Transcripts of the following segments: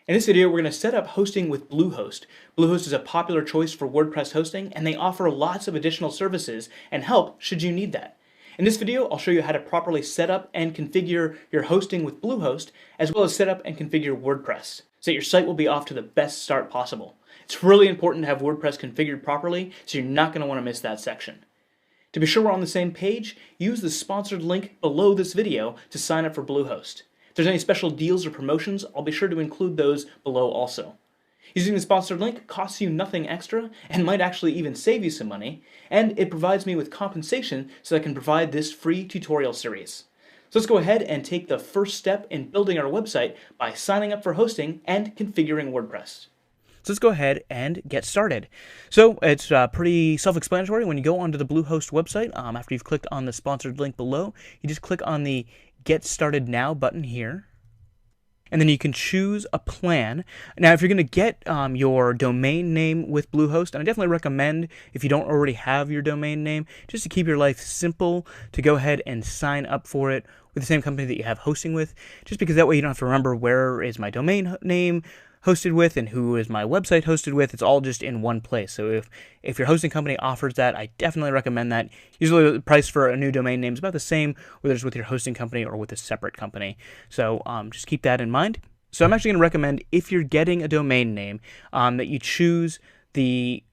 In this video, we're going to set up hosting with Bluehost. Bluehost is a popular choice for WordPress hosting, and they offer lots of additional services and help should you need that. In this video, I'll show you how to properly set up and configure your hosting with Bluehost, as well as set up and configure WordPress, so that your site will be off to the best start possible. It's really important to have WordPress configured properly, so you're not going to want to miss that section. To be sure we're on the same page, use the sponsored link below this video to sign up for Bluehost. If there's any special deals or promotions, I'll be sure to include those below also. Using the sponsored link costs you nothing extra and might actually even save you some money, and it provides me with compensation so I can provide this free tutorial series. So let's go ahead and take the first step in building our website by signing up for hosting and configuring WordPress. So let's go ahead and get started. So it's pretty self-explanatory. When you go onto the Bluehost website, after you've clicked on the sponsored link below, you just click on the Get Started Now button here. And then you can choose a plan. Now, if you're going to get your domain name with Bluehost, and I definitely recommend, if you don't already have your domain name, just to keep your life simple, to go ahead and sign up for it with the same company that you have hosting with, just because that way you don't have to remember where is my domain name hosted with and who is my website hosted with. It's all just in one place. So if your hosting company offers that, I definitely recommend that. Usually the price for a new domain name is about the same, whether it's with your hosting company or with a separate company. So just keep that in mind. So I'm actually going to recommend, if you're getting a domain name, that you choose the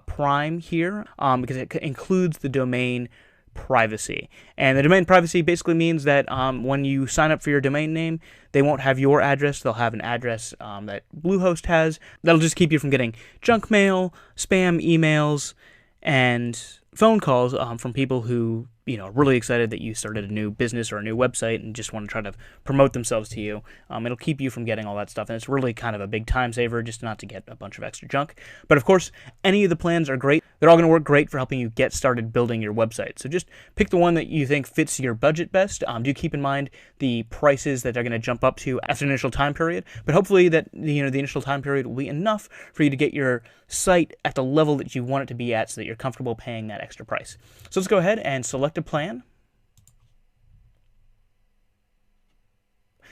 Prime here, because it includes the domain privacy. And the domain privacy basically means that when you sign up for your domain name, they won't have your address. They'll have an address that Bluehost has. That'll just keep you from getting junk mail, spam emails, and phone calls from people who, are really excited that you started a new business or a new website and just want to try to promote themselves to you. It'll keep you from getting all that stuff, and it's really kind of a big time saver just not to get a bunch of extra junk. But of course, any of the plans are great. They're all going to work great for helping you get started building your website. So just pick the one that you think fits your budget best. Do keep in mind the prices that they're going to jump up to after the initial time period, but hopefully that the initial time period will be enough for you to get your site at the level that you want it to be at so that you're comfortable paying that extra price. So let's go ahead and select a plan.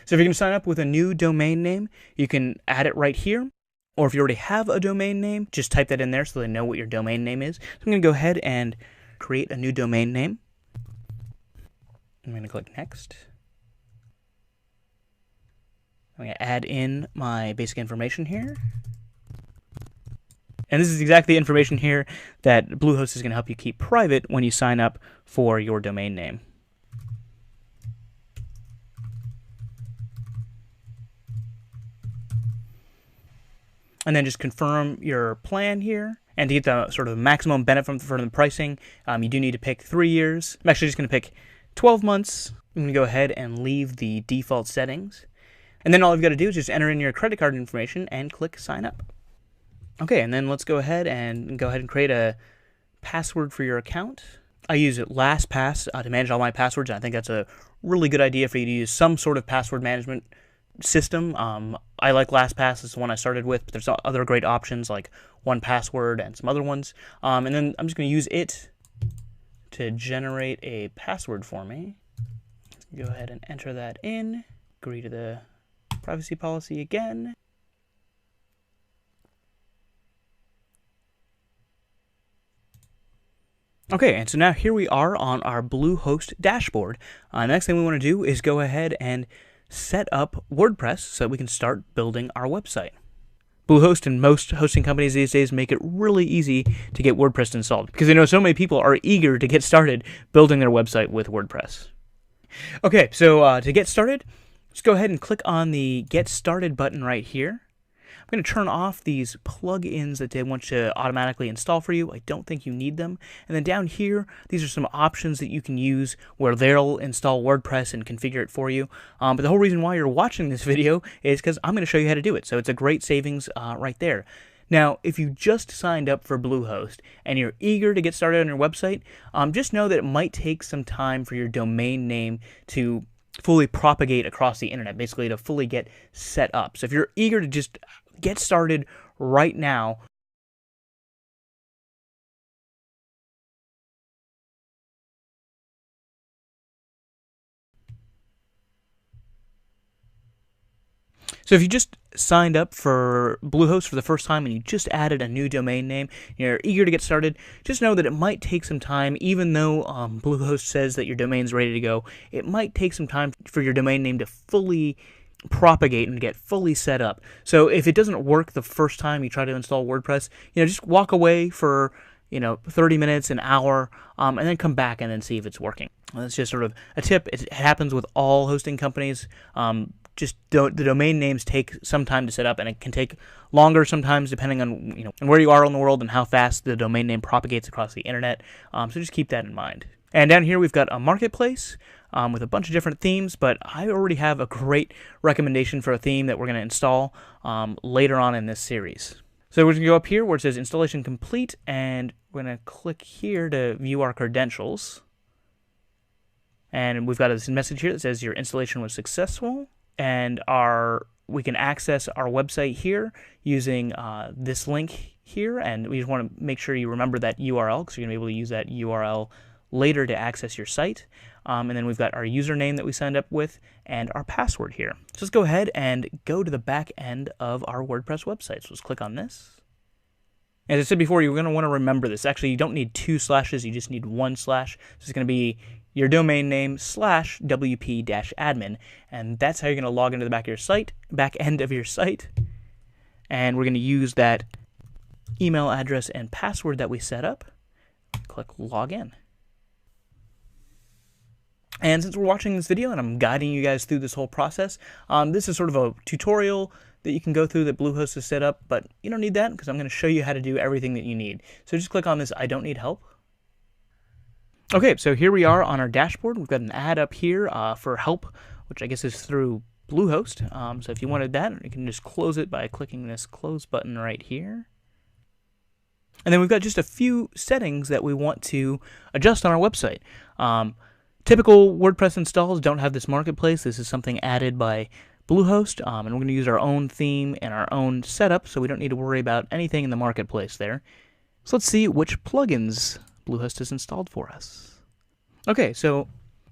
So if you're going to sign up with a new domain name, you can add it right here. Or if you already have a domain name, just type that in there so they know what your domain name is. So I'm going to go ahead and create a new domain name. I'm going to click Next. I'm going to add in my basic information here. And this is exactly the information here that Bluehost is going to help you keep private when you sign up for your domain name. And then just confirm your plan here. And to get the sort of maximum benefit from the pricing, you do need to pick 3 years. I'm actually just going to pick 12 months. I'm going to go ahead and leave the default settings. And then all you've got to do is just enter in your credit card information and click Sign Up. Okay, and then let's go ahead and create a password for your account. I use LastPass to manage all my passwords. I think that's a really good idea for you to use some sort of password management system. I like LastPass. It's the one I started with, but there's other great options like 1Password and some other ones. And then I'm just going to use it to generate a password for me. Go ahead and enter that in. Agree to the privacy policy again. Okay, and so now here we are on our Bluehost dashboard. The next thing we want to do is go ahead and set up WordPress so that we can start building our website. Bluehost and most hosting companies these days make it really easy to get WordPress installed because they know so many people are eager to get started building their website with WordPress. Okay, so to get started, let's go ahead and click on the Get Started button right here. I'm going to turn off these plugins that they want to automatically install for you. I don't think you need them. And then down here, these are some options that you can use where they'll install WordPress and configure it for you. But the whole reason why you're watching this video is because I'm going to show you how to do it. So it's a great savings right there. Now, if you just signed up for Bluehost and you're eager to get started on your website, just know that it might take some time for your domain name to fully propagate across the internet, basically to fully get set up. So if you're eager to just get started right now, so if you just signed up for Bluehost for the first time and you just added a new domain name, you're eager to get started, just know that it might take some time. Even though Bluehost says that your domain's ready to go, it might take some time for your domain name to fully propagate and get fully set up. So if it doesn't work the first time you try to install WordPress, just walk away for 30 minutes, an hour, and then come back and then see if it's working. That's just sort of a tip. It happens with all hosting companies. The domain names take some time to set up, and it can take longer sometimes depending on where you are in the world and how fast the domain name propagates across the internet. So just keep that in mind. And down here we've got a marketplace with a bunch of different themes, but I already have a great recommendation for a theme that we're going to install later on in this series. So we're going to go up here where it says installation complete, and we're going to click here to view our credentials. And we've got this message here that says your installation was successful, and we can access our website here using this link here, and we just want to make sure you remember that URL because you're going to be able to use that URL later to access your site. And then we've got our username that we signed up with and our password here. So let's go ahead and go to the back end of our WordPress website. So let's click on this. As I said before, you're going to want to remember this. Actually, you don't need 2 slashes, you just need 1 slash. So it's going to be your domain name / wp-admin, and that's how you're going to log into the back end of your site. And we're going to use that email address and password that we set up. Click login. And since we're watching this video and I'm guiding you guys through this whole process, this is sort of a tutorial that you can go through that Bluehost has set up, but you don't need that because I'm going to show you how to do everything that you need. So just click on this I don't need help. Okay, so here we are on our dashboard. We've got an ad up here for help, which I guess is through Bluehost. So if you wanted that, you can just close it by clicking this close button right here. And then we've got just a few settings that we want to adjust on our website. Typical WordPress installs don't have this marketplace. This is something added by Bluehost, and we're going to use our own theme and our own setup, so we don't need to worry about anything in the marketplace there. So let's see which plugins Bluehost has installed for us. Okay, so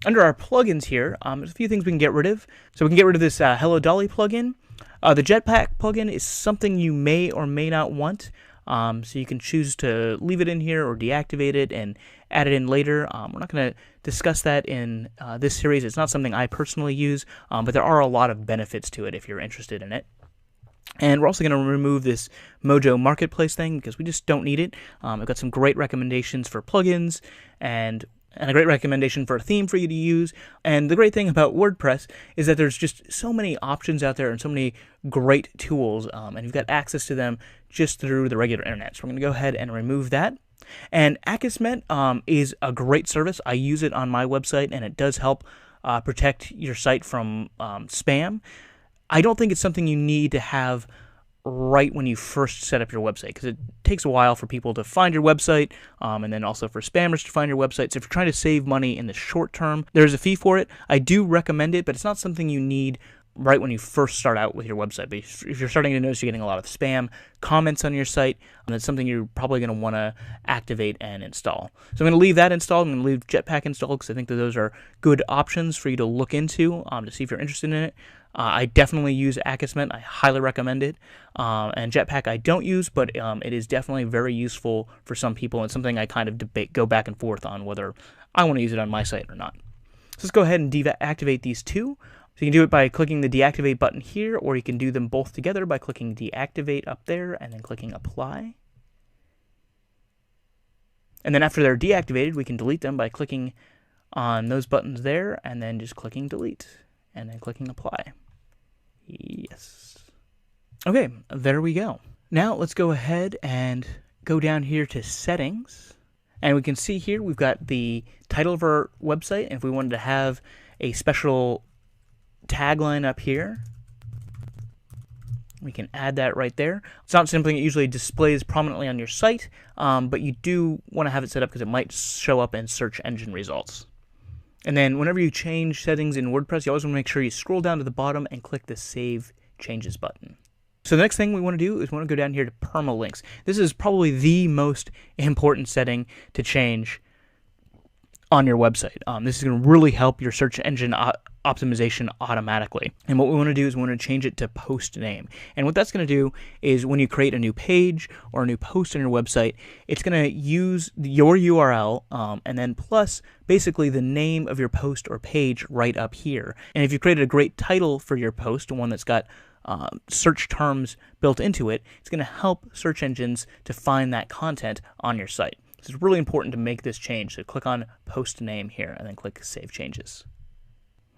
under our plugins here, there's a few things we can get rid of. So we can get rid of this Hello Dolly plugin. The Jetpack plugin is something you may or may not want. So you can choose to leave it in here or deactivate it and add it in later. We're not going to discuss that in this series. It's not something I personally use, but there are a lot of benefits to it if you're interested in it. And we're also going to remove this Mojo Marketplace thing because we just don't need it. I've got some great recommendations for plugins and a great recommendation for a theme for you to use. And the great thing about WordPress is that there's just so many options out there and so many great tools, and you've got access to them just through the regular internet. So we're going to go ahead and remove that. And Akismet is a great service. I use it on my website, and it does help protect your site from spam. I don't think it's something you need to have right when you first set up your website because it takes a while for people to find your website and then also for spammers to find your website. So if you're trying to save money in the short term, there's a fee for it. I do recommend it, but it's not something you need right when you first start out with your website. But if you're starting to notice you're getting a lot of spam comments on your site, that's something you're probably going to want to activate and install. So I'm going to leave that installed. I'm going to leave Jetpack installed because I think that those are good options for you to look into to see if you're interested in it. I definitely use Akismet. I highly recommend it. And Jetpack I don't use, but it is definitely very useful for some people and something I kind of go back and forth on whether I want to use it on my site or not. So let's go ahead and deactivate these two. So you can do it by clicking the deactivate button here, or you can do them both together by clicking deactivate up there and then clicking apply. And then after they're deactivated, we can delete them by clicking on those buttons there and then just clicking delete and then clicking apply. Yes. Okay, there we go. Now let's go ahead and go down here to settings. And we can see here we've got the title of our website. And if we wanted to have a special tagline up here, we can add that right there. It's not something that usually displays prominently on your site, but you do want to have it set up because it might show up in search engine results. And then whenever you change settings in WordPress, you always want to make sure you scroll down to the bottom and click the Save Changes button. So the next thing we want to do is we want to go down here to permalinks. This is probably the most important setting to change on your website. This is going to really help your search engine optimization automatically. And what we want to do is we want to change it to post name. And what that's going to do is when you create a new page or a new post on your website, it's going to use your URL and then plus basically the name of your post or page right up here. And if you created a great title for your post, one that's got search terms built into it, it's going to help search engines to find that content on your site. It's really important to make this change. So click on post name here and then click save changes.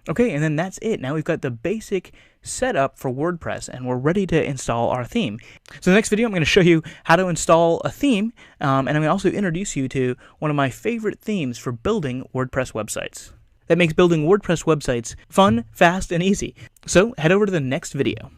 Okay, and then that's it. Now we've got the basic setup for WordPress and we're ready to install our theme. So in the next video, I'm going to show you how to install a theme, and I'm going to also introduce you to one of my favorite themes for building WordPress websites. That makes building WordPress websites fun, fast, and easy. So head over to the next video.